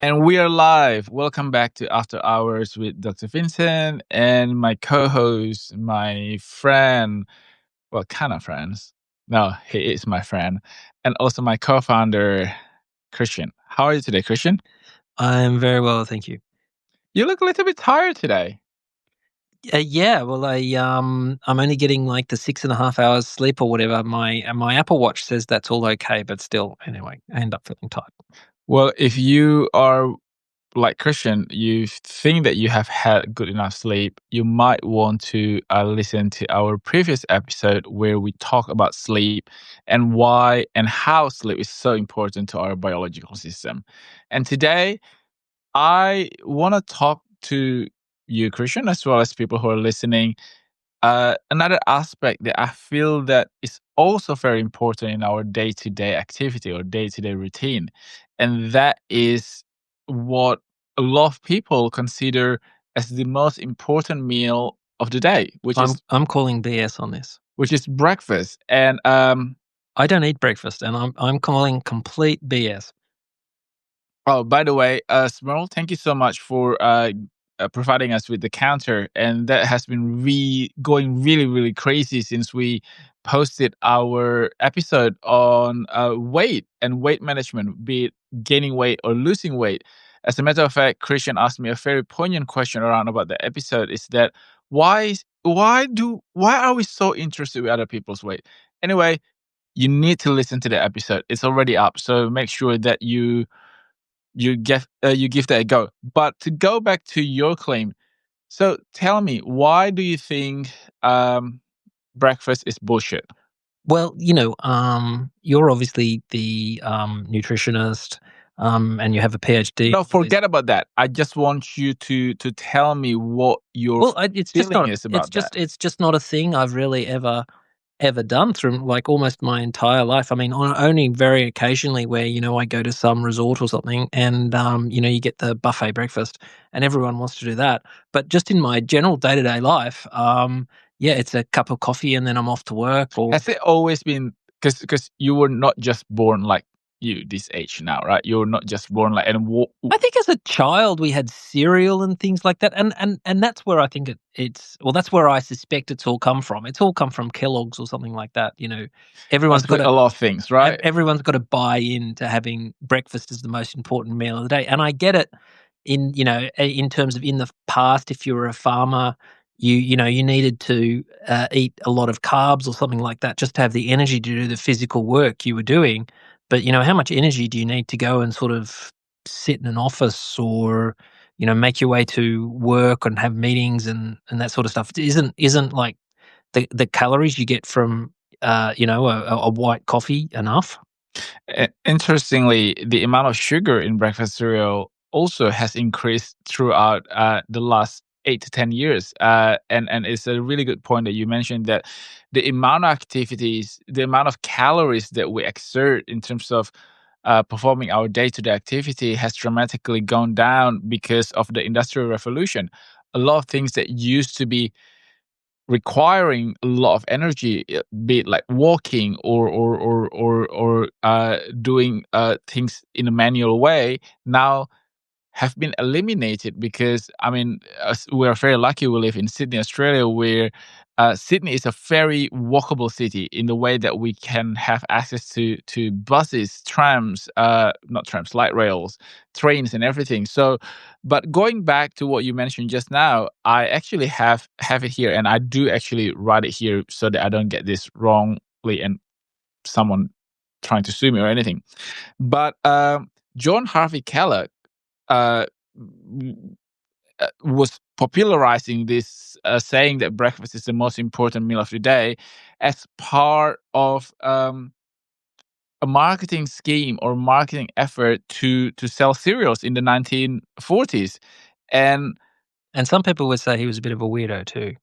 And we are live. Welcome back to After Hours with Dr. Vincent and my co-host, my friend, well, kind of friends. No, he is my friend. And also my co-founder, Christian. How are you today, Christian? I'm very well, thank you. You look a little bit tired today. Yeah, well, I'm only getting like the 6.5 hours sleep or whatever. My Apple Watch says that's all okay, but still, anyway, I end up feeling tired. Well, if you are like Christian, you think that you have had good enough sleep, you might want to listen to our previous episode where we talk about sleep and why and how sleep is so important to our biological system. And today, I want to talk to you, Christian, as well as people who are listening. Another aspect that I feel that is also very important in our day-to-day activity or day-to-day routine, and that is what a lot of people consider as the most important meal of the day, I'm calling BS on this. which is breakfast. And I don't eat breakfast, and I'm calling complete BS. oh, by the way, Smurl, thank you so much for providing us with the counter, and that has been going really, really crazy since we posted our episode on weight and weight management, be it gaining weight or losing weight. As a matter of fact, Christian asked me a very poignant question around about the episode: is that why are we so interested with other people's weight? Anyway, you need to listen to the episode. It's already up, so make sure that you give that a go. But to go back to your claim, so tell me, why do you think breakfast is bullshit? Well, you're obviously the nutritionist, and you have a PhD. No, forget about that. I just want you to tell me what your Well, it's just feeling not. is about that. It's just not a thing I've really ever done through like almost my entire life. I mean, only very occasionally where I go to some resort or something, and you get the buffet breakfast, and everyone wants to do that. But just in my general day to day life, yeah, it's a cup of coffee, and then I'm off to work. Or Has it always been because you were not just born like you this age now, right? You're not just born like I think as a child we had cereal and things like that, and that's where I think that's where I suspect it's all come from. It's all come from Kellogg's or something like that. Everyone's got possibly a lot of things, right? everyone's got to buy into having breakfast as the most important meal of the day. And I get it in terms of in the past, if you were a farmer, you needed to eat a lot of carbs or something like that just to have the energy to do the physical work you were doing. But how much energy do you need to go and sort of sit in an office or make your way to work and have meetings and that sort of stuff? It isn't like the calories you get from a white coffee enough? Interestingly, the amount of sugar in breakfast cereal also has increased throughout the last 8 to 10 years, and it's a really good point that you mentioned that the amount of activities, the amount of calories that we exert in terms of performing our day-to-day activity has dramatically gone down because of the industrial revolution. A lot of things that used to be requiring a lot of energy, be it like walking or doing things in a manual way, now have been eliminated because I mean we are very lucky we live in Sydney, Australia, where Sydney is a very walkable city in the way that we can have access to buses, trams, not trams, light rails, trains, and everything. So, but going back to what you mentioned just now, I actually have it here, and I do actually write it here so that I don't get this wrongly and someone trying to sue me or anything. But John Harvey Kellogg uh, was popularizing this saying that breakfast is the most important meal of the day as part of a marketing scheme or marketing effort to sell cereals in the 1940s. And And some people would say he was a bit of a weirdo too.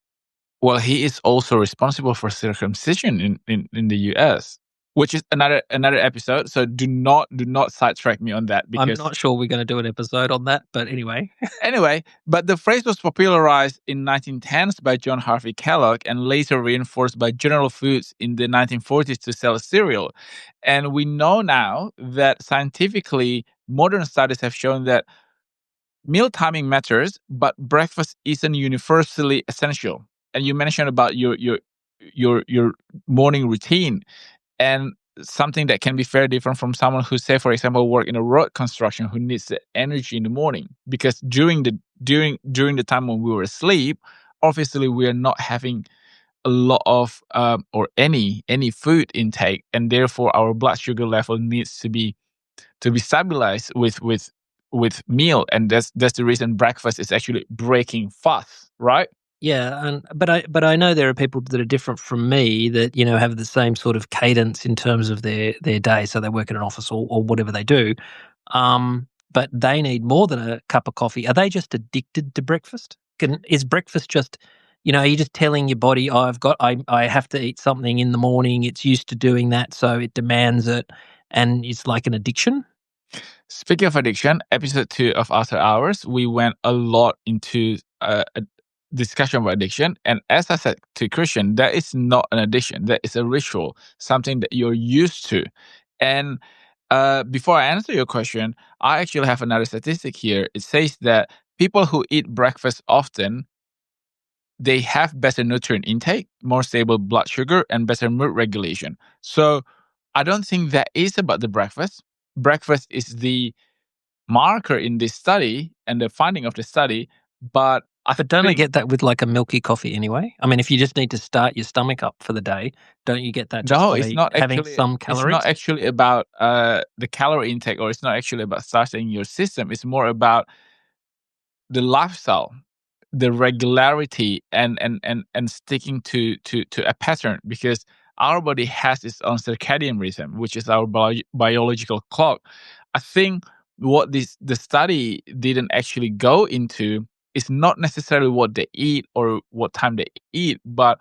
well, he is also responsible for circumcision in the US. which is another episode. So do not sidetrack me on that I'm because not sure we're going to do an episode on that, but anyway. anyway, but the phrase was popularized in 1910s by John Harvey Kellogg and later reinforced by General Foods in the 1940s to sell cereal. And we know now that scientifically, modern studies have shown that meal timing matters, but breakfast isn't universally essential. And you mentioned about your morning routine and something that can be very different from someone who, say, for example, work in a road construction who needs the energy in the morning because during the time when we were asleep, obviously we are not having a lot of or any food intake, and therefore our blood sugar level needs to be stabilized with meal, and that's the reason breakfast is actually breaking fast, right? Yeah, and but I know there are people that are different from me that, have the same sort of cadence in terms of their day. So they work in an office or whatever they do. But they need more than a cup of coffee. Are they just addicted to breakfast? Is breakfast just, are you just telling your body, oh, I have to eat something in the morning. It's used to doing that, so it demands it, and it's like an addiction? Speaking of addiction, episode 2 of After Hours, we went a lot into a discussion about addiction. And as I said to Christian, that is not an addiction, that is a ritual, something that you're used to. And before I answer your question, I actually have another statistic here. It says that people who eat breakfast often, they have better nutrient intake, more stable blood sugar, and better mood regulation. So I don't think that is about the breakfast. Breakfast is the marker in this study and the finding of the study, but I But don't I think get that with like a milky coffee anyway? I mean, if you just need to start your stomach up for the day, don't you get that just no, it's by not having actually some it's not calories? actually about the calorie intake, or it's not actually about starting your system. It's more about the lifestyle, the regularity, and sticking to a pattern, because our body has its own circadian rhythm, which is our biological clock. I think what the study didn't actually go into is not necessarily what they eat or what time they eat, but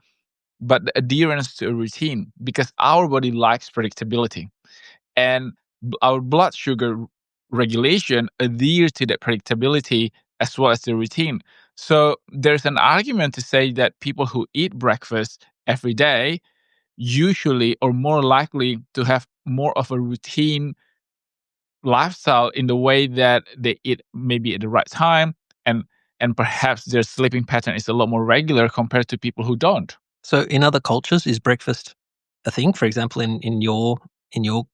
the adherence to a routine, because our body likes predictability, and our blood sugar regulation adheres to that predictability as well as the routine. So there's an argument to say that people who eat breakfast every day usually or more likely to have more of a routine lifestyle in the way that they eat maybe at the right time, and perhaps their sleeping pattern is a lot more regular compared to people who don't. So in other cultures, is breakfast a thing? For example, in your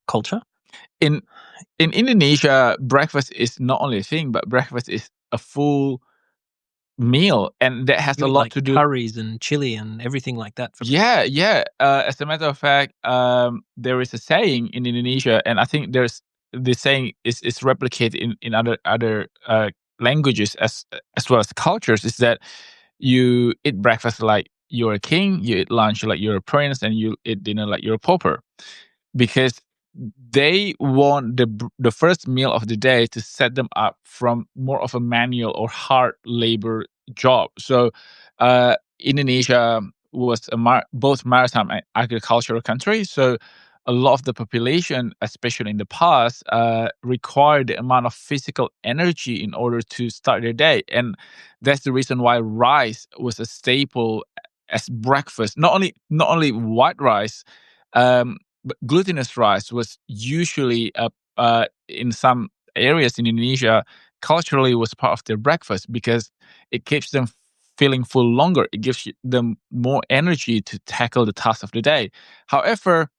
culture, In Indonesia, breakfast is not only a thing, but breakfast is a full meal, and that has you a eat lot like to do. curries and chili and everything like that for breakfast. Yeah, yeah. As a matter of fact, there is a saying in Indonesia, and I think there's the saying is replicated in other languages as well as cultures. Is that you eat breakfast like you're a king, you eat lunch like you're a prince, and you eat dinner like you're a pauper, because they want the first meal of the day to set them up from more of a manual or hard labor job. So Indonesia was both maritime and agricultural country. So a lot of the population, especially in the past, required the amount of physical energy in order to start their day, and that's the reason why rice was a staple as breakfast. Not only white rice, um, but glutinous rice was usually in some areas in Indonesia culturally was part of their breakfast, because it keeps them feeling full longer. It gives them more energy to tackle the task of the day. However,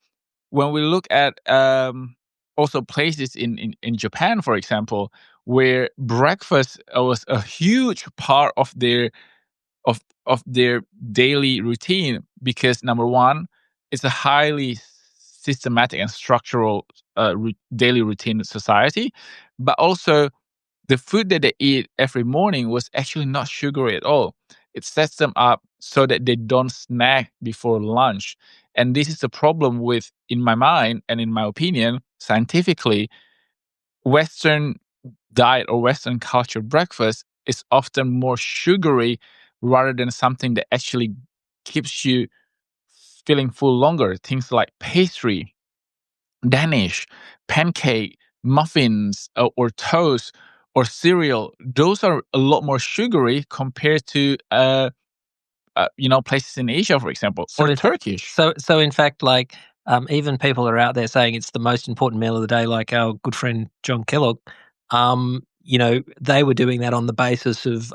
when we look at also places in Japan, for example, where breakfast was a huge part of their daily routine, because number one, it's a highly systematic and structural daily routine society, but also the food that they eat every morning was actually not sugary at all. It sets them up so that they don't snack before lunch. And this is the problem with, in my mind and in my opinion, scientifically, Western diet or Western culture breakfast is often more sugary rather than something that actually keeps you feeling full longer. Things like pastry, Danish, pancake, muffins, or toast or cereal, those are a lot more sugary compared to places in Asia, for example, So or in fact, Turkish. so in fact, like even people are out there saying it's the most important meal of the day, like our good friend John Kellogg. They were doing that on the basis of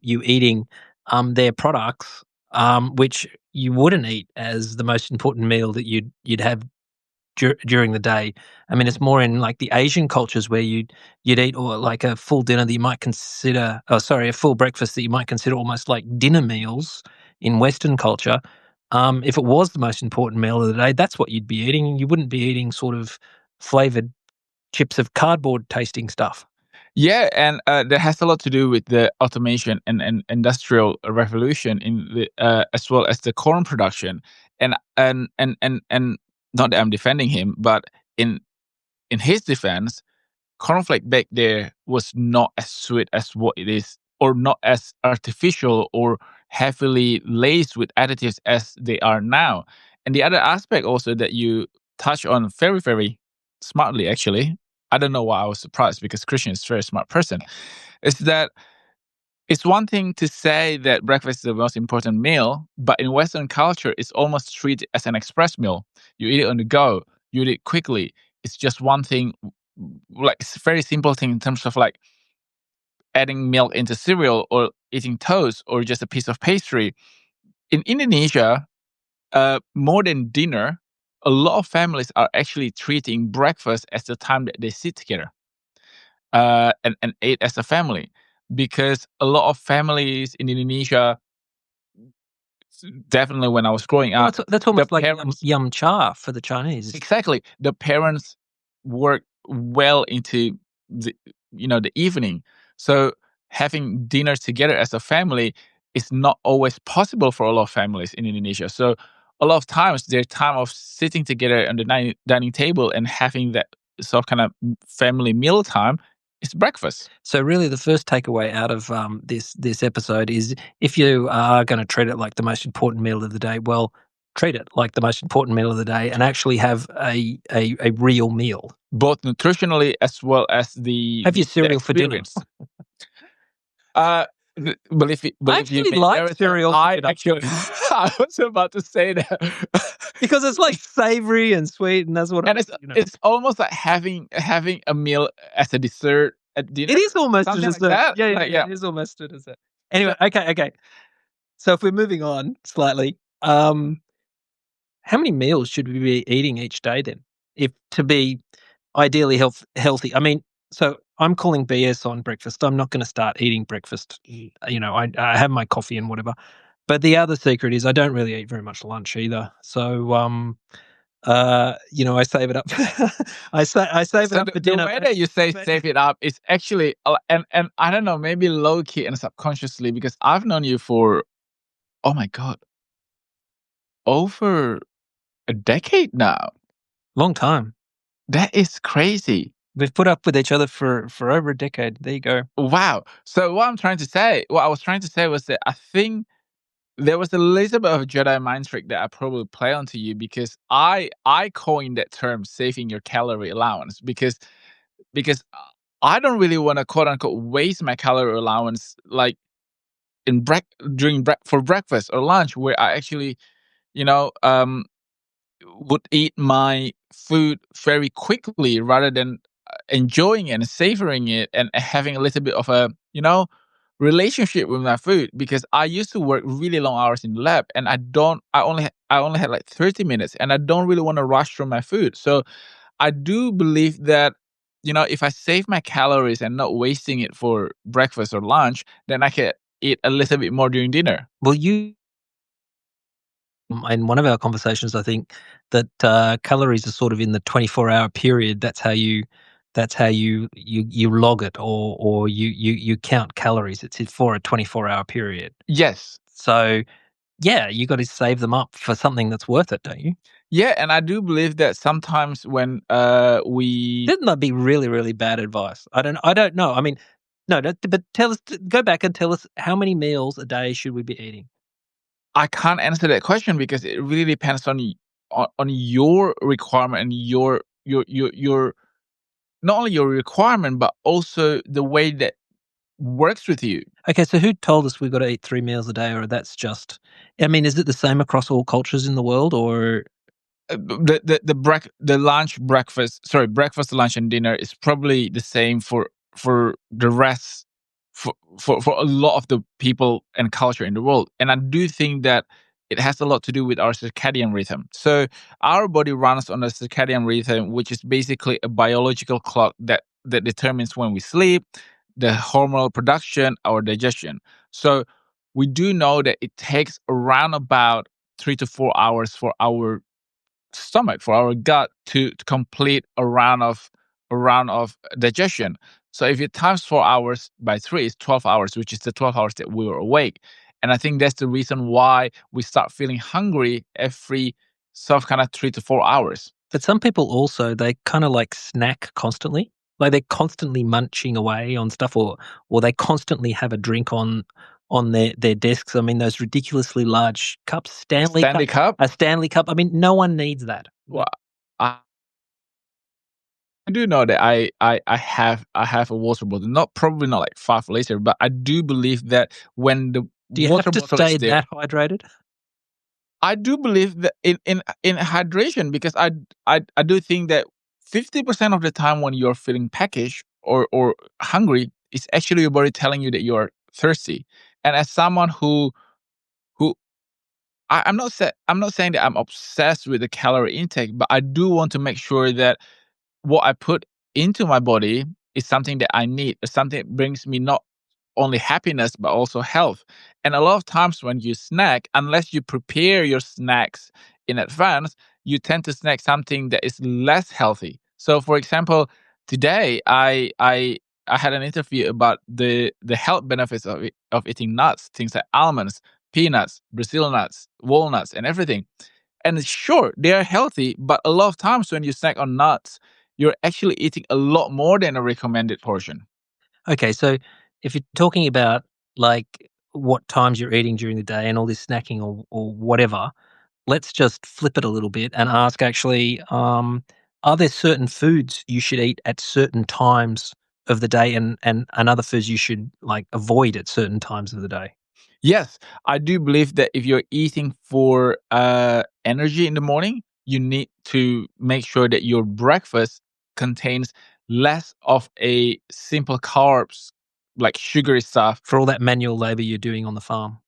you eating their products, which you wouldn't eat as the most important meal that you'd have during the day. I mean, it's more in like the Asian cultures where you'd eat or like a full dinner that you might consider, oh, sorry, a full breakfast that you might consider almost like dinner meals in Western culture. If it was the most important meal of the day, that's what you'd be eating. You wouldn't be eating sort of flavored chips of cardboard tasting stuff. Yeah, and that has a lot to do with the automation and industrial revolution as well as the corn production. And not that I'm defending him, but in in his defense, cornflake back there was not as sweet as what it is, or not as artificial or heavily laced with additives as they are now. And the other aspect also that you touch on very, very smartly, actually, I don't know why I was surprised because Christian is a very smart person, is that it's one thing to say that breakfast is the most important meal, but in Western culture, it's almost treated as an express meal. You eat it on the go, you eat it quickly. It's just one thing, like it's a very simple thing in terms of like adding milk into cereal or eating toast or just a piece of pastry. In Indonesia, more than dinner, a lot of families are actually treating breakfast as the time that they sit together and eat as a family. Because a lot of families in Indonesia, definitely when I was growing Well, up, that's the almost like parents yum cha for the Chinese. exactly the parents work well into the the evening. So having dinner together as a family is not always possible for a lot of families in Indonesia. So a lot of times their time of sitting together on the dining table and having that sort of kind of family meal time is breakfast. So really, the first takeaway out of this episode is if you are going to treat it like the most important meal of the day, well, treat it like the most important meal of the day, and actually have a real meal. Both nutritionally as well as Have your the cereal for dinner. experience. Uh, believe you Actually me, like there is cereal for I dinner actually I was about to say that. because it's like savory and sweet, and that's what And it's you know. it's almost like having a meal as a dessert at dinner, It is almost a something like dessert. that. Yeah, yeah, Like, yeah. yeah. It is almost a dessert. So Anyway, okay. So if we're moving on slightly, how many meals should we be eating each day then, if to be ideally healthy? I mean, so I'm calling BS on breakfast. I'm not going to start eating breakfast. I have my coffee and whatever. But the other secret is I don't really eat very much lunch either. So I save it up. I save it so up for the dinner. way that you say But save it up is actually and I don't know, maybe low key and subconsciously because I've known you for, oh my god, over a decade now. long time. That is crazy. We've put up with each other for over a decade. There you go. Wow. So what I was trying to say was that I think there was a little bit of a Jedi mind trick that I probably play onto you because I coined that term saving your calorie allowance because I don't really want to quote unquote waste my calorie allowance like in for breakfast or lunch where I actually you know um would eat my food very quickly rather than enjoying it and savoring it and having a little bit of a relationship with my food because I used to work really long hours in the lab and I only had like 30 minutes and I don't really want to rush through my food. So I do believe that if I save my calories and not wasting it for breakfast or lunch, then I can eat a little bit more during dinner. Well, you in one of our conversations, I think that calories are sort of in the 24-hour period. That's how you log it, or you count calories. It's for a 24-hour period. Yes. So yeah, you got to save them up for something that's worth it, don't you? Yeah, and I do believe that sometimes when we Didn't that be really, really bad advice? I don't know. I mean, no, but tell us. Go back and tell us how many meals a day should we be eating? I can't answer that question because it really depends on on your requirement and your not only your requirement, but also the way that works with you. Okay, so who told us we've got to eat 3 meals a day, or that's just I mean, is it the same across all cultures in the world, or The lunch, breakfast, sorry, breakfast, lunch, and dinner is probably the same for the rest, for a lot of the people and culture in the world. And I do think that it has a lot to do with our circadian rhythm. So our body runs on a circadian rhythm, which is basically a biological clock that determines when we sleep, the hormonal production, our digestion. So we do know that it takes around about 3 to 4 hours for our stomach, for our gut to complete a round of digestion. So if you times 4 hours by three, it's 12 hours, which is the 12 hours that we were awake. And I think that's the reason why we start feeling hungry every sort of kind of 3 to 4 hours. but some people also, they kinda, like, snack constantly? Like, they're constantly munching away on stuff, or they constantly have a drink on their desks. I mean, those ridiculously large cups, Stanley Stanley Cup Cup. a Stanley Cup, I mean, no one needs that. Well, I do know that I have a water bottle, not probably not like 5 liter, but I do believe that when the Do you water have to bottle is stay there, that hydrated? I do believe that in hydration, because I do think that 50% of the time when you're feeling peckish or hungry, it's actually your body telling you that you're thirsty. And as someone who I'm not saying that I'm obsessed with the calorie intake, but I do want to make sure that what I put into my body is something that I need, is something that brings me not only happiness but also health. And a lot of times when you snack, unless you prepare your snacks in advance, you tend to snack something that is less healthy. So, for example, today I had an interview about the health benefits of eating nuts, things like almonds, peanuts, Brazil nuts, walnuts, and everything. And sure, they are healthy, but a lot of times when you snack on nuts, you're actually eating a lot more than a recommended portion. Okay, so if you're talking about, like, what times you're eating during the day and all this snacking or whatever, let's just flip it a little bit and ask actually, are there certain foods you should eat at certain times of the day and other foods you should, like, avoid at certain times of the day? Yes, I do believe that if you're eating for energy in the morning, you need to make sure that your breakfast contains less of a simple carbs, like sugary stuff. For all that manual labor you're doing on the farm.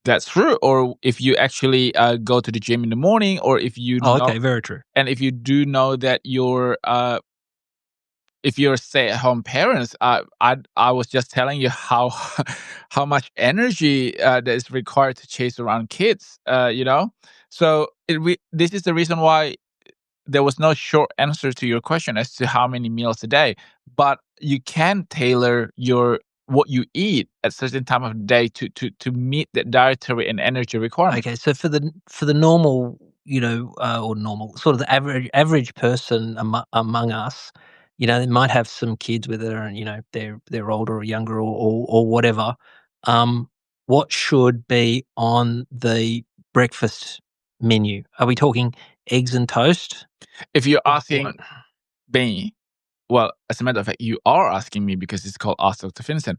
That's true. Or if you actually go to the gym in the morning, or if you Oh, know, okay, very true. and if you do know that you're if you're stay-at-home parents, I was just telling you how how much energy that is required to chase around kids. So this is the reason why there was no short answer to your question as to how many meals a day, but you can tailor your what you eat at certain time of the day to meet the dietary and energy requirement. Okay, so for the normal, or normal, sort of the average person among us, they might have some kids with it, and they're older or younger or whatever. Um, what should be on the breakfast menu? Are we talking eggs and toast? If you're What? asking me, well, as a matter of fact, you are asking me because it's called Ask Dr. Vincent.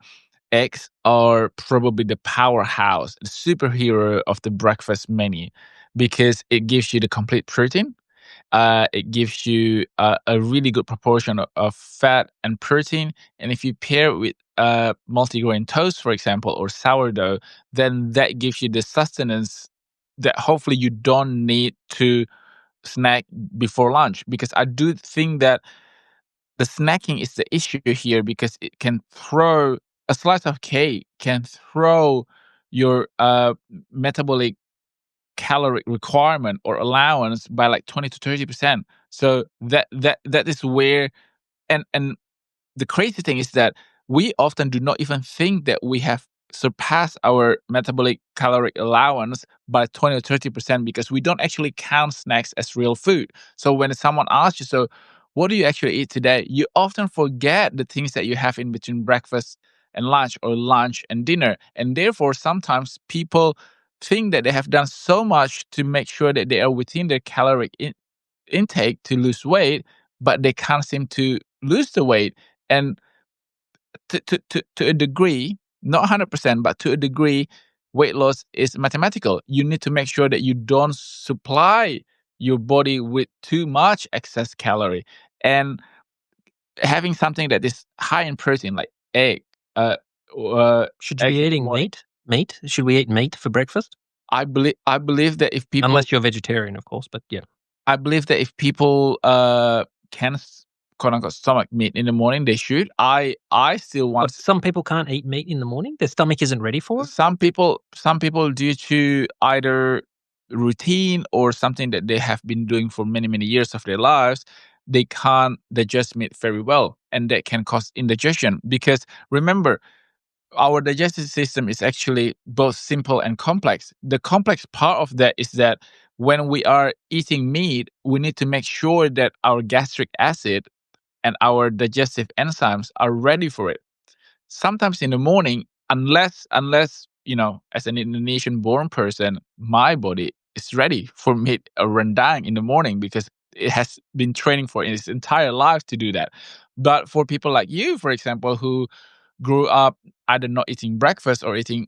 Eggs are probably the powerhouse, the superhero of the breakfast menu, because it gives you the complete protein. It gives you a really good proportion of fat and protein. And if you pair it with multigrain toast, for example, or sourdough, then that gives you the sustenance that hopefully you don't need to snack before lunch. Because I do think that the snacking is the issue here, because it can throw a slice of cake can throw your metabolic caloric requirement or allowance by like 20 to 30%. So that is where, and the crazy thing is that we often do not even think that we have surpassed our metabolic caloric allowance by 20 or 30%, because we don't actually count snacks as real food. So when someone asks you, so what do you actually eat today? You often forget the things that you have in between breakfast and lunch, or lunch and dinner. And therefore, sometimes people think that they have done so much to make sure that they are within their caloric intake to lose weight, but they can't seem to lose the weight. And to a degree, not 100%, but to a degree, weight loss is mathematical. You need to make sure that you don't supply your body with too much excess calorie. And having something that is high in protein, like egg, uh, Should you eggs be in the eating morning. meat? Should we eat meat for breakfast? I believe that if people Unless you're vegetarian, of course, but yeah. I believe that if people can quote unquote stomach meat in the morning, they should. I still What, want some people can't eat meat in the morning? Their stomach isn't ready for it? some people due to either routine or something that they have been doing for many many years of their lives, they can't digest meat very well, and that can cause indigestion. Because remember, our digestive system is actually both simple and complex. The complex part of that is that when we are eating meat, we need to make sure that our gastric acid and our digestive enzymes are ready for it. Sometimes in the morning, unless as an Indonesian born person, my body is ready for meat or rendang in the morning because it has been training for its entire life to do that. But for people like you, for example, who grew up either not eating breakfast or eating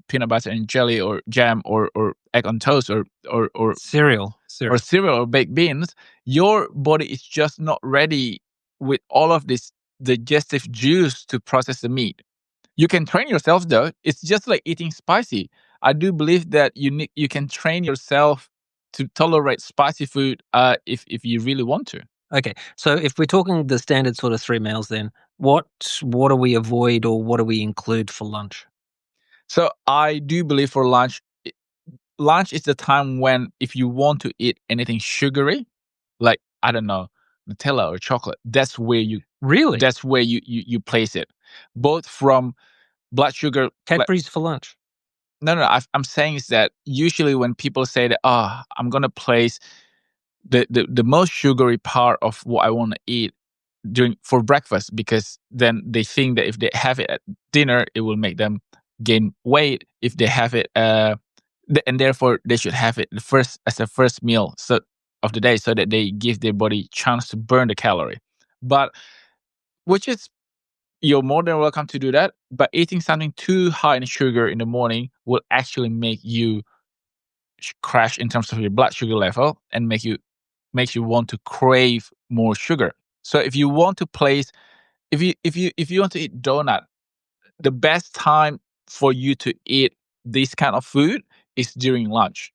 peanut butter and jelly or jam or egg on toast or or Cereal. or cereal or baked beans, your body is just not ready with all of this digestive juice to process the meat. You can train yourself though. It's just like eating spicy. I do believe that you can train yourself to tolerate spicy food if you really want to. Okay, so if we're talking the standard sort of 3 meals then, what do we avoid or what do we include for lunch? So I do believe for lunch is the time when if you want to eat anything sugary, like I don't know, Nutella or chocolate, Really? that's where you place it. Both from blood sugar. Cadbury's for lunch? No, I'm saying is that usually when people say that, I'm gonna place the most sugary part of what I want to eat during for breakfast, because then they think that if they have it at dinner, it will make them gain weight. If they have it, and therefore they should have it first as a first meal of the day, so that they give their body chance to burn the calorie. But which is you're more than welcome to do that. But eating something too high in sugar in the morning will actually make you crash in terms of your blood sugar level and makes you want to crave more sugar. So if you want to place if you want to eat donut, the best time for you to eat this kind of food is during lunch,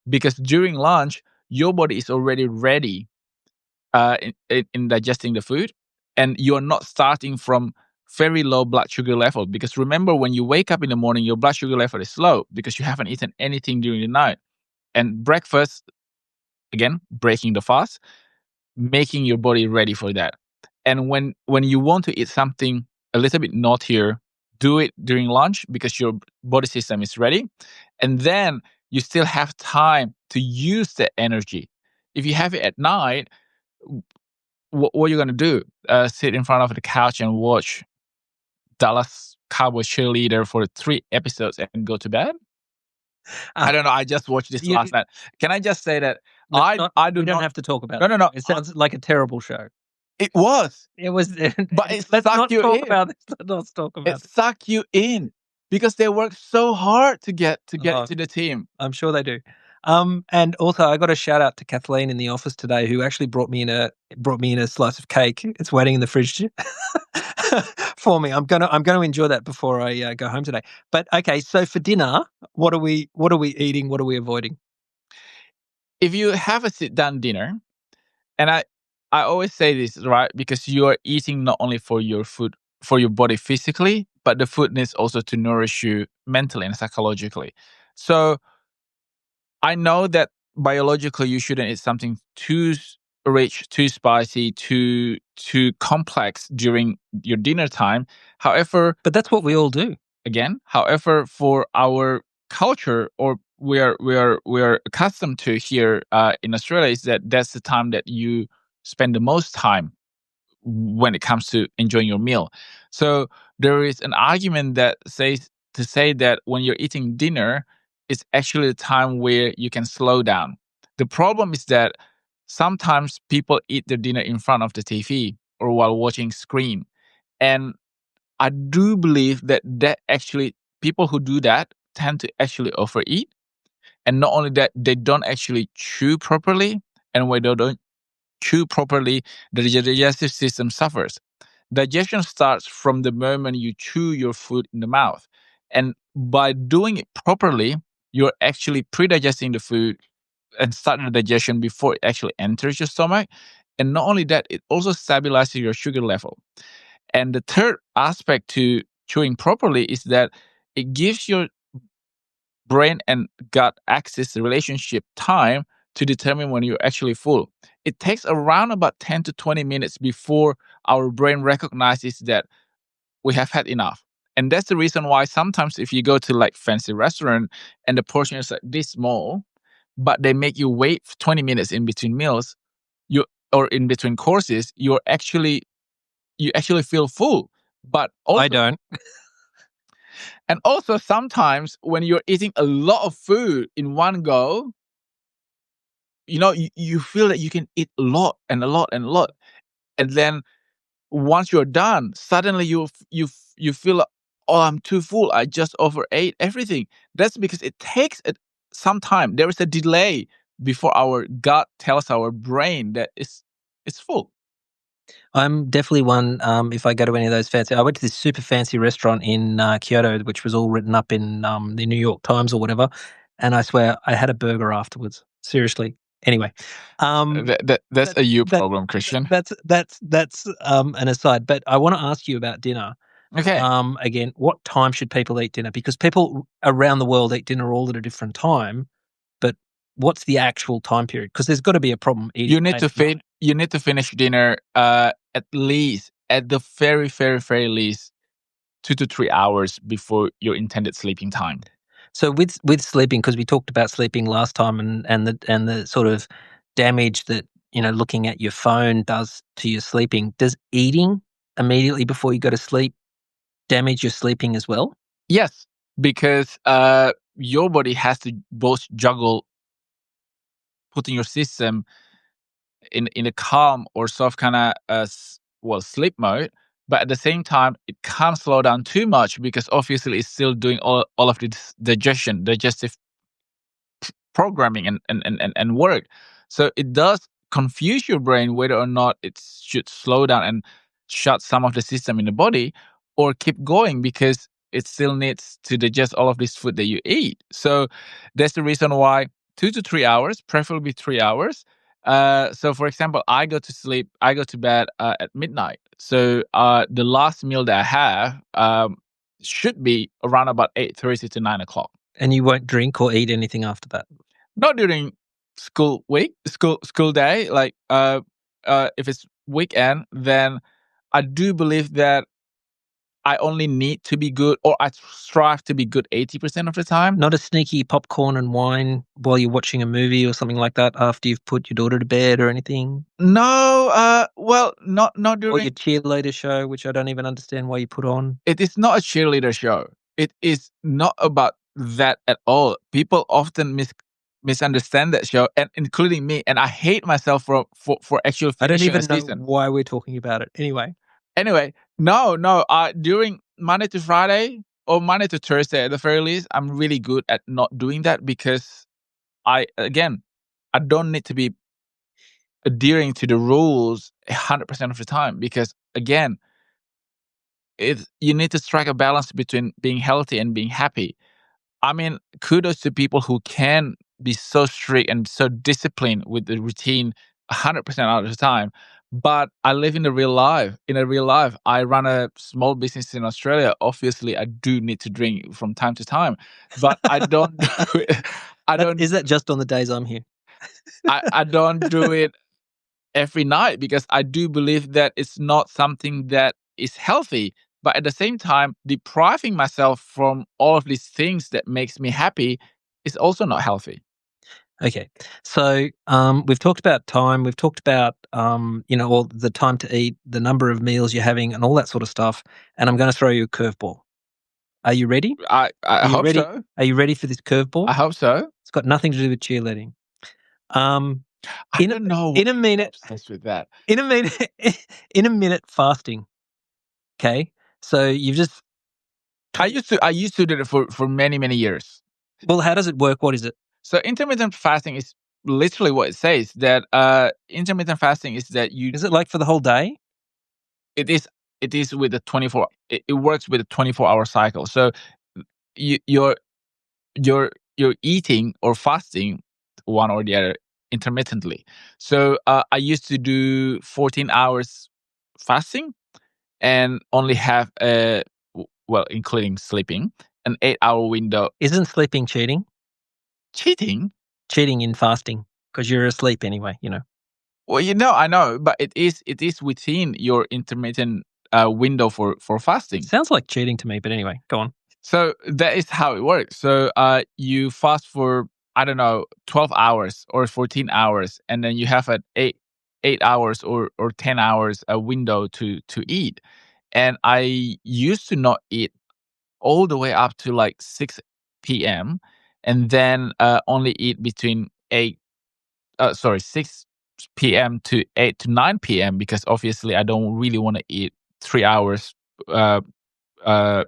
because during lunch your body is already ready in digesting the food, and you're not starting from very low blood sugar level. Because remember, when you wake up in the morning, your blood sugar level is low because you haven't eaten anything during the night. And breakfast, again, breaking the fast, making your body ready for that. And when you want to eat something a little bit naughtier, do it during lunch because your body system is ready. And then you still have time to use the energy. If you have it at night, what are you going to do? Sit in front of the couch and watch Dallas Cowboys cheerleader for 3 episodes and go to bed? I don't know. I just watched this You last night. Can I just say that let's not I do we don't not. have to talk about No, no, no. it sounds like a terrible show. It was, It was but it let's sucked not you talk in. about this. Let's not talk It about this. sucked you in because they worked so hard to get Oh. to the team. I'm sure they do. And also I got a shout out to Kathleen in the office today, who actually brought me in a slice of cake. It's waiting in the fridge for me. I'm gonna enjoy that before I go home today. But okay, so for dinner, what are we eating? What are we avoiding? If you have a sit down dinner, and I always say this, right, because you are eating not only for your food, for your body physically, but the food needs also to nourish you mentally and psychologically. So I know that biologically you shouldn't eat something too rich, too spicy, too complex during your dinner time. However, But that's what we all do. however, for our culture, or we are accustomed to here in Australia, is that that's the time that you spend the most time when it comes to enjoying your meal. So there is an argument that says to say that when you're eating dinner, it's actually the time where you can slow down. The problem is that sometimes people eat their dinner in front of the TV or while watching screen. And I do believe that actually people who do that tend to actually overeat. And not only that, they don't actually chew properly. And when they don't chew properly, the digestive system suffers. Digestion starts from the moment you chew your food in the mouth. And by doing it properly, you're actually pre-digesting the food and start the digestion before it actually enters your stomach. And not only that, it also stabilizes your sugar level. And the third aspect to chewing properly is that it gives your brain and gut access the relationship time to determine when you're actually full. It takes around about 10 to 20 minutes before our brain recognizes that we have had enough. And that's the reason why sometimes if you go to like fancy restaurant and the portion is like this small, but they make you wait for 20 minutes in between meals, you or in between courses, you actually feel full. But also I don't. And also sometimes when you're eating a lot of food in one go, you feel that you can eat a lot and a lot and a lot. And then once you're done, suddenly you feel like, oh, I'm too full. I just overate everything. That's because it takes some time. There is a delay before our gut tells our brain that it's full. I'm definitely one. If I go to any of those fancy, I went to this super fancy restaurant in Kyoto, which was all written up in the New York Times or whatever. And I swear, I had a burger afterwards. Seriously. Anyway, That's that, a you that problem, Christian. that's an aside. But I want to ask you about dinner. Okay. Again, what time should people eat dinner? Because people around the world eat dinner all at a different time. But what's the actual time period? Because there's got to be a problem eating. You need to finish dinner at least, at the very, very, very least, 2 to 3 hours before your intended sleeping time. So with sleeping, because we talked about sleeping last time, and the sort of damage that looking at your phone does to your sleeping. Does eating immediately before you go to sleep damage your sleeping as well? Yes, because your body has to both juggle putting your system in a calm or soft kind of sleep mode, but at the same time it can't slow down too much because obviously it's still doing all of the digestive programming and work. So it does confuse your brain whether or not it should slow down and shut some of the system in the body or keep going because it still needs to digest all of this food that you eat. So that's the reason why 2 to 3 hours, preferably 3 hours. So for example, I go to bed at midnight. So the last meal that I have should be around about 8:30 to 9 o'clock. And you won't drink or eat anything after that? Not during school day. Like if it's weekend, then I do believe that I only need to be good, or I strive to be good 80% of the time. Not a sneaky popcorn and wine while you're watching a movie or something like that after you've put your daughter to bed or anything? No, well, not Or your during. cheerleader show, which I don't even understand why you put on? It is not a cheerleader show. It is not about that at all. People often misunderstand that show, and including me. And I hate myself for actually I don't finishing a even know season. why we're talking about it. Anyway, no. During Monday to Friday or Monday to Thursday at the very least, I'm really good at not doing that because I don't need to be adhering to the rules 100% of the time because again, you need to strike a balance between being healthy and being happy. I mean, kudos to people who can be so strict and so disciplined with the routine 100% out of the time. But I live in the real life. In a real life, I run a small business in Australia. Obviously, I do need to drink from time to time, but I don't do it. Is that just on the days I'm here? I don't do it every night because I do believe that it's not something that is healthy. But at the same time, depriving myself from all of these things that makes me happy is also not healthy. Okay. So we've talked about time. We've talked about, all the time to eat, the number of meals you're having, and all that sort of stuff. And I'm going to throw you a curveball. Are you ready? I Are you hope ready? so. Are you ready for this curveball? I hope so. It's got nothing to do with cheerleading. I don't know in a why minute, I'm obsessed with that. in a minute, in a minute fasting. Okay, so you've just. I used to do it for many, many years. Well, how does it work? What is it? So intermittent fasting is literally what it says, that intermittent fasting is that you Is it like for the whole day? it is it is with the 24 it works with a 24-hour cycle. So you, you're eating or fasting one or the other intermittently. So I used to do 14 hours fasting and only have well, including sleeping, an 8-hour window. Isn't sleeping cheating? Cheating? Cheating in fasting because you're asleep anyway. Well, I know, but it is within your intermittent window for fasting. Sounds like cheating to me, but anyway, go on. So that is how it works. So you fast for, I don't know, 12 hours or 14 hours, and then you have an 8 hours or 10 hours a window to eat. And I used to not eat all the way up to like 6 p.m. and then only eat between 6 p.m. to 8 to 9 p.m. because obviously I don't really want to eat 3 hours uh,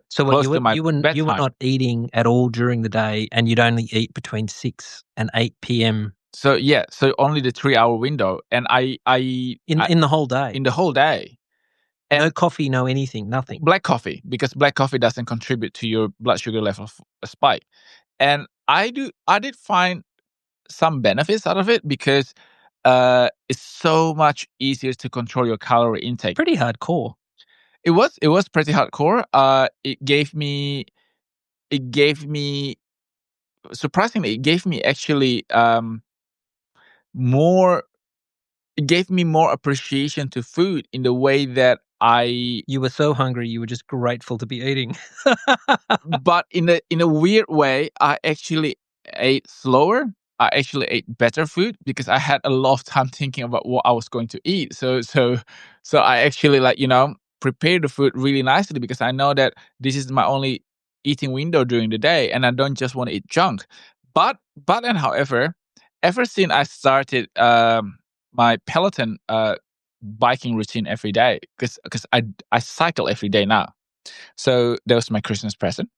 So what close you to were my you were bedtime. not eating at all during the day, and you'd only eat between 6 and 8 p.m. So yeah, so only the 3 hour window, and in the whole day. in the whole day, and No coffee, no anything, nothing. black coffee, because black coffee doesn't contribute to your blood sugar level spike. And I did find some benefits out of it because it's so much easier to control your calorie intake. Pretty hardcore. It was pretty hardcore. It gave me surprisingly, it gave me actually more it gave me more appreciation to food in the way that I You were so hungry, you were just grateful to be eating. but in a weird way, I actually ate slower. I actually ate better food because I had a lot of time thinking about what I was going to eat. So I actually, like, prepare the food really nicely because I know that this is my only eating window during the day, and I don't just want to eat junk. But and however, ever since I started my Peloton biking routine every day, because I cycle every day now. So that was my Christmas present.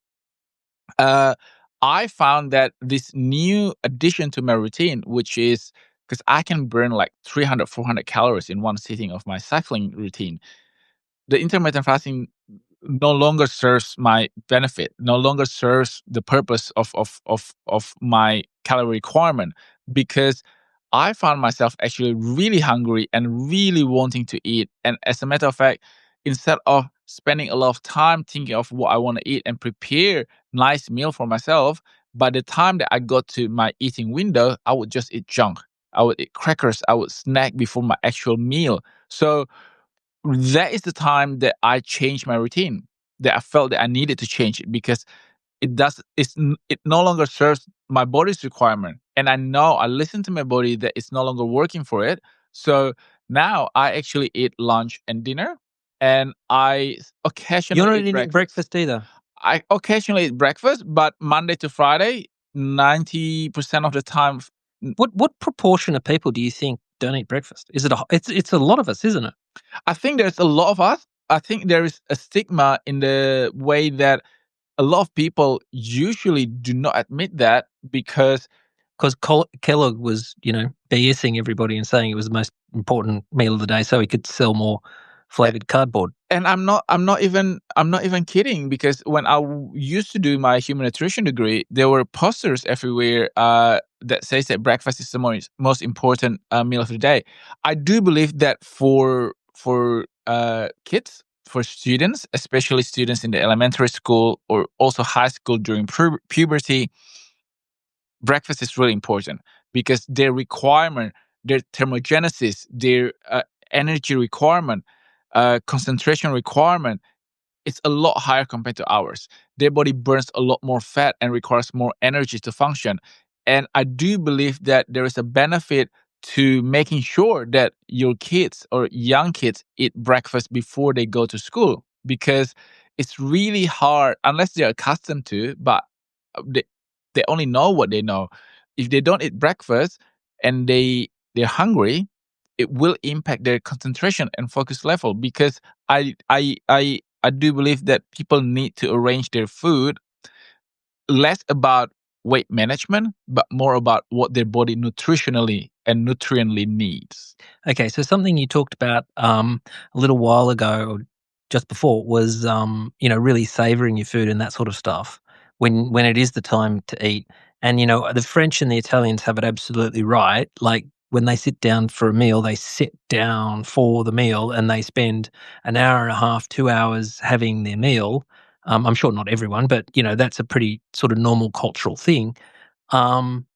Uh, I found that this new addition to my routine, which is because I can burn like 300, 400 calories in one sitting of my cycling routine. The intermittent fasting no longer serves my benefit, no longer serves the purpose of my calorie requirement, because I found myself actually really hungry and really wanting to eat. And as a matter of fact, instead of spending a lot of time thinking of what I want to eat and prepare nice meal for myself, by the time that I got to my eating window, I would just eat junk. I would eat crackers. I would snack before my actual meal. So that is the time that I changed my routine. That I felt that I needed to change it because it no longer serves my body's requirement, and I listen to my body that it's no longer working for it. So now I actually eat lunch and dinner, and I You're occasionally not eat eating breakfast. breakfast either. I occasionally eat breakfast, but Monday to Friday, 90% of the time. What proportion of people do you think don't eat breakfast? Is it it's a lot of us, isn't it? I think there's a lot of us. I think there is a stigma in the way that a lot of people usually do not admit that because Because Kellogg was, BSing everybody and saying it was the most important meal of the day so he could sell more flavored cardboard. and I'm not even kidding, because when I used to do my human nutrition degree, there were posters everywhere that says that breakfast is the most important meal of the day. I do believe that for kids, for students, especially students in the elementary school or also high school during puberty, breakfast is really important because their requirement, their thermogenesis, their energy requirement, concentration requirement, it's a lot higher compared to ours. Their body burns a lot more fat and requires more energy to function. And I do believe that there is a benefit to making sure that your kids or young kids eat breakfast before they go to school, because it's really hard unless they're accustomed to, but they only know what they know. If they don't eat breakfast and they they're hungry, it will impact their concentration and focus level. Because I do believe that people need to arrange their food less about weight management, but more about what their body nutritionally and nutriently needs. Okay, so something you talked about a little while ago, or just before, was really savoring your food and that sort of stuff when it is the time to eat. And the French and the Italians have it absolutely right. Like when they sit down for a meal, they sit down for the meal and they spend an hour and a half, 2 hours having their meal. I'm sure not everyone, but that's a pretty sort of normal cultural thing. Um,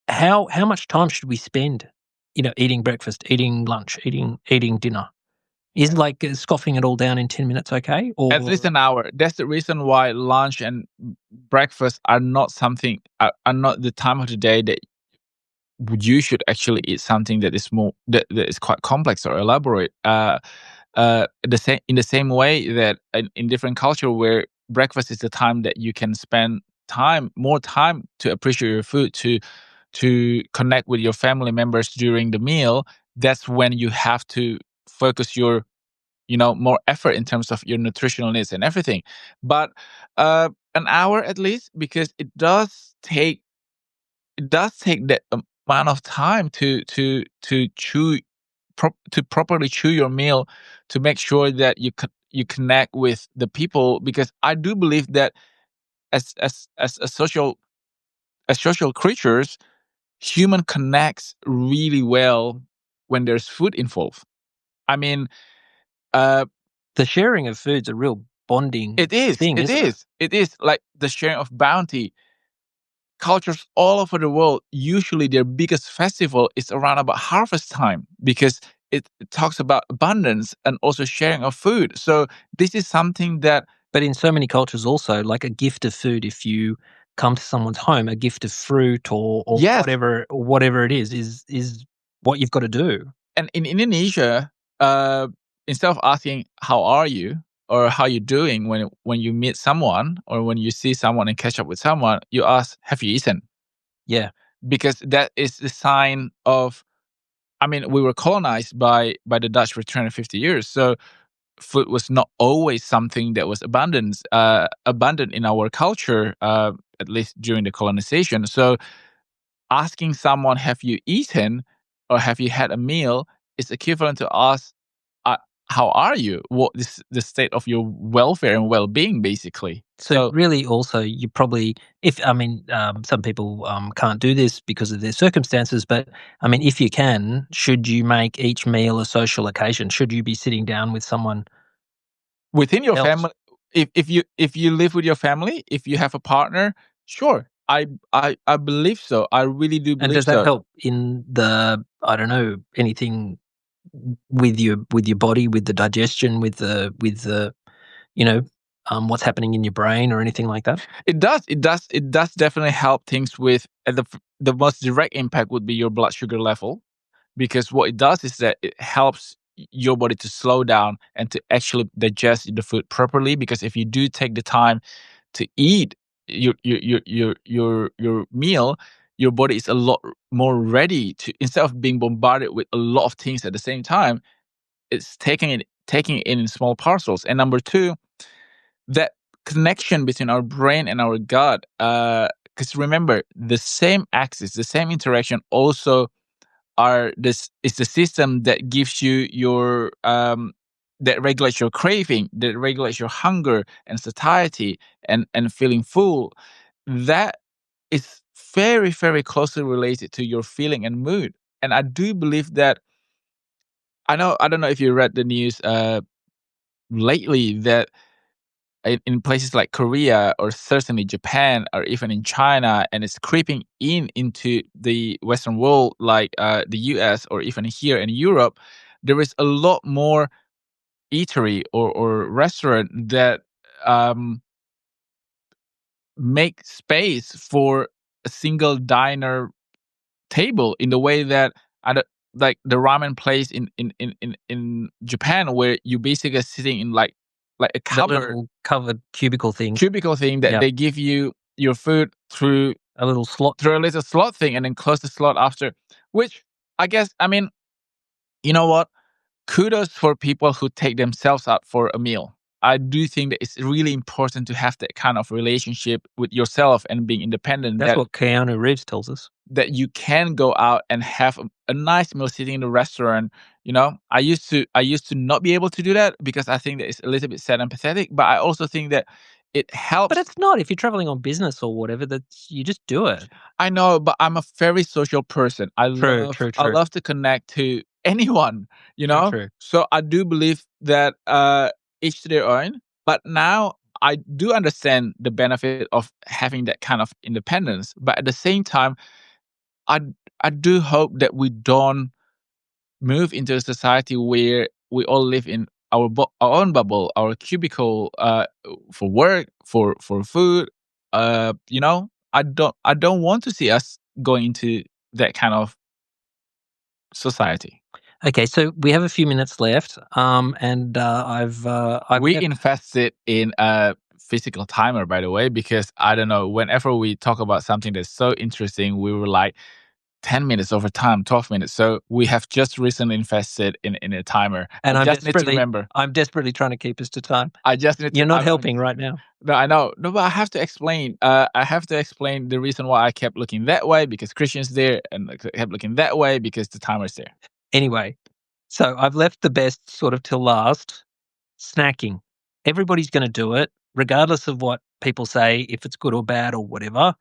how much time should we spend, eating breakfast, eating lunch, eating dinner? Is like scoffing it all down in 10 minutes okay? At least Or an hour. That's the reason why lunch and breakfast are not are not the time of the day that you should actually eat something that is more that is quite complex or elaborate. The same way that in different culture where breakfast is the time that you can spend more time to appreciate your food, to connect with your family members during the meal. That's when you have to focus your more effort in terms of your nutritional needs and everything. But an hour at least, because it does take that amount of time to chew to properly chew your meal, to make sure that you connect with the people. Because I do believe that as social creatures, human connects really well when there's food involved. I mean, uh, the sharing of food's a real bonding it is, thing, it isn't it? is, it is like the sharing of bounty. Cultures all over the world, usually their biggest festival is around about harvest time, because it talks about abundance and also sharing of food. So this is something that, But in so many cultures also, like a gift of food, if you come to someone's home, a gift of fruit or yes. whatever it is what you've gotta do. And in Indonesia, uh, instead of asking how are you or how you doing when you meet someone or when you see someone and catch up with someone, you ask, have you eaten? Yeah. Because that is the sign of, I mean, we were colonized by the Dutch for 350 years. So food was not always something that was abundant in our culture, at least during the colonization. So asking someone, have you eaten or have you had a meal, is equivalent to ask, uh, how are you? What is the state of your welfare and well-being, basically. So So really also you probably if I mean, some people, can't do this because of their circumstances, but I mean, if you can, should you make each meal a social occasion? Should you be sitting down with someone within your else? family, if you live with your family, if you have a partner, sure. I believe so. I really do And believe does that so. help in the I don't know, anything with your body, with the digestion, with the you know, what's happening in your brain or anything like that? It does definitely help things with, the most direct impact would be your blood sugar level. Because what it does is that it helps your body to slow down and to actually digest the food properly. Because if you do take the time to eat your meal, your body is a lot more ready to, instead of being bombarded with a lot of things at the same time, it's taking it in small parcels. And number two, that connection between our brain and our gut. Because remember, the same axis, the same interaction also are this is the system that gives you your that regulates your craving, that regulates your hunger and satiety and feeling full. That is very, very closely related to your feeling and mood. And I do believe that, I don't know if you read the news lately, that in places like Korea or certainly Japan or even in China, and it's creeping into the Western world, like the US or even here in Europe, there is a lot more eatery or restaurant that um, make space for a single diner table, in the way that, I don't, like the ramen place in Japan, where you basically are sitting in like a The covered little covered cubicle thing. cubicle thing, that Yeah, they give you your food through a little slot. a little slot thing, and then close the slot after, which I guess, I mean, you know what? Kudos for people who take themselves out for a meal. I do think that it's really important to have that kind of relationship with yourself and being independent, That's what Keanu Reeves tells us. that you can go out and have a nice meal sitting in the restaurant. I used to not be able to do that because I think that it's a little bit sad and pathetic. But I also think that it But helps. it's not. If you're traveling on business or whatever, that's you just do it. I know, but I'm a very social person. I True, love true, I true. love to connect to anyone, you True, know? true. So I do believe that each to their own. But now I do understand the benefit of having that kind of independence. But at the same time, I I do hope that we don't move into a society where we all live in our own bubble, our cubicle, for work, for food. I don't want to see us going into that kind of society. Okay, so we have a few minutes left, and I've We kept. invested in a physical timer, by the way, because I don't know. Whenever we talk about something that's so interesting, we were like 10 minutes over time, 12 minutes. So we have just recently invested in a timer. And I just need to remember. I'm desperately trying to keep us to time. I just need to. You're not helping right now. No, I know. No, but I have to explain. I have to explain the reason why I kept looking that way because Christian's there, and I kept looking that way because the timer's there. Anyway, so I've left the best sort of till last. Snacking. Everybody's going to do it, regardless of what people say, if it's good or bad or whatever.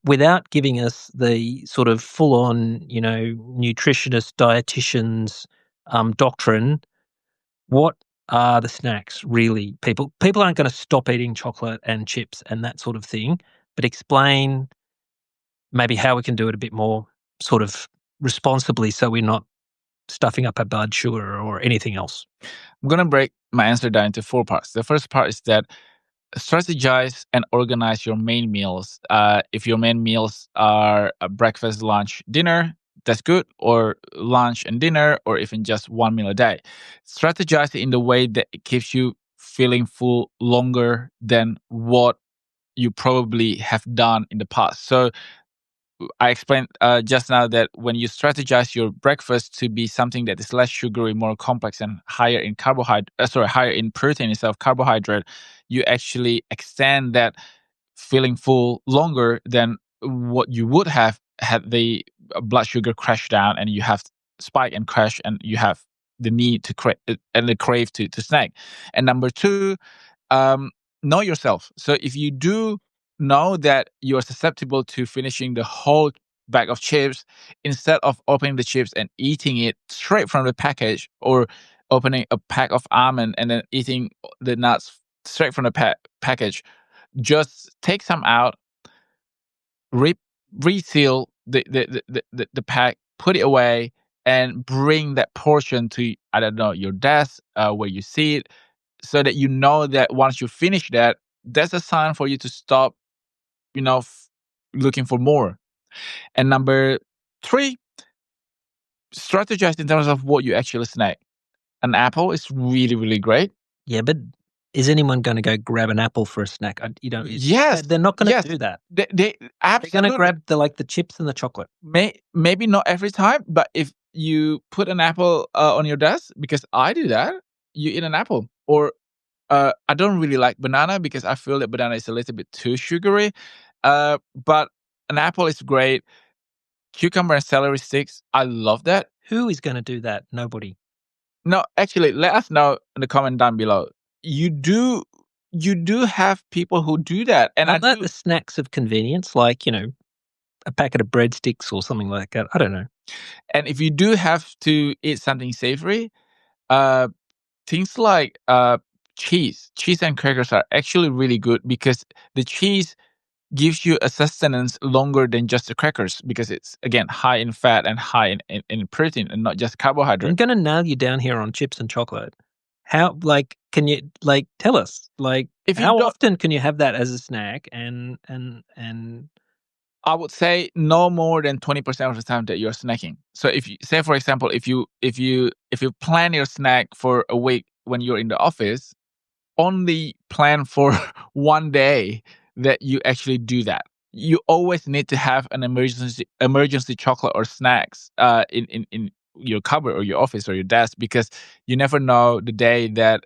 Without giving us the sort of full-on, nutritionist, dietitians doctrine. What are the snacks really? People aren't going to stop eating chocolate and chips and that sort of thing, but explain maybe how we can do it a bit more sort of responsibly so we're not stuffing up our blood sugar or anything else. I'm gonna break my answer down into four parts. The first part is that strategize and organize your main meals. If your main meals are breakfast, lunch, dinner, that's good, or lunch and dinner, or even just one meal a day. Strategize it in the way that it keeps you feeling full longer than what you probably have done in the past. So I explained just now that when you strategize your breakfast to be something that is less sugary, more complex, and higher in higher in protein instead of carbohydrate, you actually extend that feeling full longer than what you would have had the blood sugar crash down and you have spike and crash and you have the need to crave and the crave to snack. And number two, um, know yourself. So if you do know that you are susceptible to finishing the whole bag of chips, instead of opening the chips and eating it straight from the package, or opening a pack of almond and then eating the nuts straight from the package, just take some out, re- reseal the pack, put it away, and bring that portion to, I don't know, your desk, where you see it, so that you know that once you finish that, that's a sign for you to stop, looking for more. And number three, strategize in terms of what you actually snack. An apple is really, really great. Yeah, but is anyone going to go grab an apple for a snack? Yes, They're not going to yes, do that. they They're going to absolutely. grab the chips and the chocolate. Maybe not every time, but if you put an apple on your desk, because I do that, you eat an apple. Or I don't really like banana because I feel that banana is a little bit too sugary. But an apple is great. Cucumber and celery sticks, I love that. Who is going to do that? Nobody. No, actually, let us know in the comment down below. You do, you do have people who do that, and Not that the snacks of convenience, like a packet of breadsticks or something like that. I don't know. And if you do have to eat something savory, uh, things like cheese and crackers are actually really good because the cheese gives you a sustenance longer than just the crackers because it's again high in fat and high in protein and not just I'm carbohydrate. going to nail you down here on chips and chocolate. How can you tell us If you how don't, often can you have that as a snack and I would say no more than 20% of the time that you're snacking. So if you say, for example, if you plan your snack for a week when you're in the office, only plan for one day that you actually do that. you always need to have an emergency chocolate or snacks in your cupboard or your office or your desk, because you never know the day that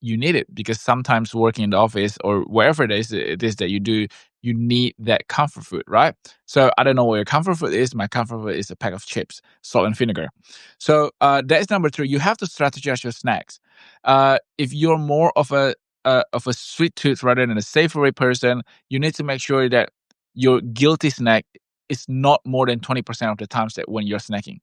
you need it. Because sometimes working in the office or wherever it is that you do, you need that comfort food, right? So I don't know what your comfort food is. My comfort food is a pack of chips, salt and vinegar. So that is number three. You have to strategize your snacks. If you're more of a sweet tooth rather than a savory person, you need to make sure that your guilty snack is not more than 20% of the times that when you're snacking.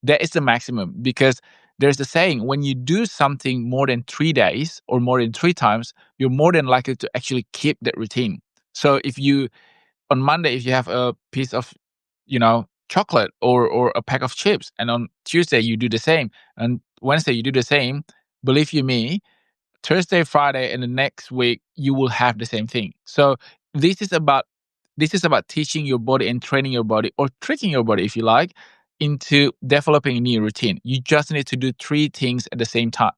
That is the maximum, because there's a saying, when you do something more than 3 days or more than three times, you're more than likely to actually keep that routine. So if you, on Monday, if you have a piece of, chocolate or a pack of chips, and on Tuesday you do the same, and Wednesday you do the same, believe you me, Thursday, Friday, and the next week you will have the same thing. So this is about teaching your body and training your body, or tricking your body, if you like, into developing a new routine. You just need to do three things at the same time,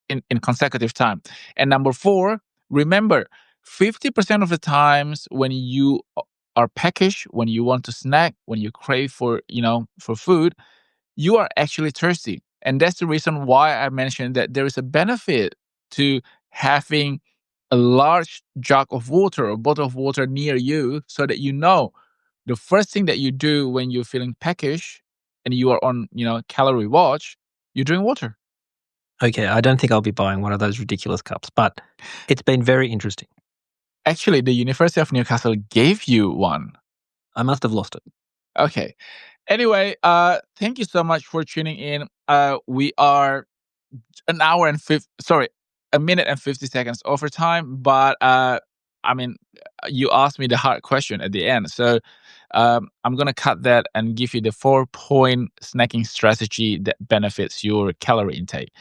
in consecutive time. And number four, remember, 50% of the times when you are peckish, when you want to snack, when you crave for food, you are actually thirsty. And that's the reason why I mentioned that there is a benefit to having a large jug of water or bottle of water near you, so that you know the first thing that you do when you're feeling peckish and you are on, calorie watch, you drink water. Okay, I don't think I'll be buying one of those ridiculous cups, but it's been very interesting. Actually, the University of Newcastle gave you one. I must have lost it. Okay. Anyway, thank you so much for tuning in. We are a minute and 50 seconds over time, but I mean, you asked me the hard question at the end. So I'm going to cut that and give you the 4-point snacking strategy that benefits your calorie intake.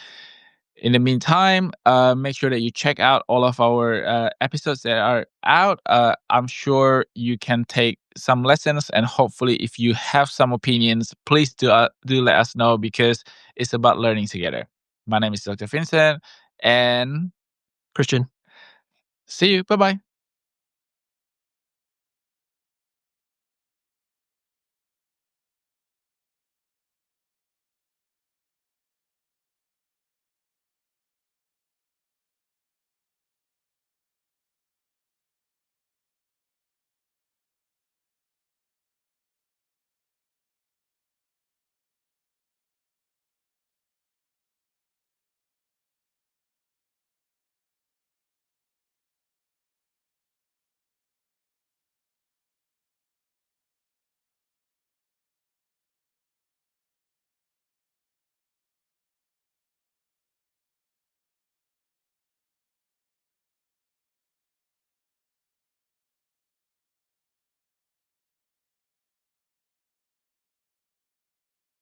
In the meantime, make sure that you check out all of our episodes that are out. I'm sure you can take some lessons, and hopefully, if you have some opinions, please do let us know, because it's about learning together. My name is Dr. Vincent, and Christian. see you. Bye bye.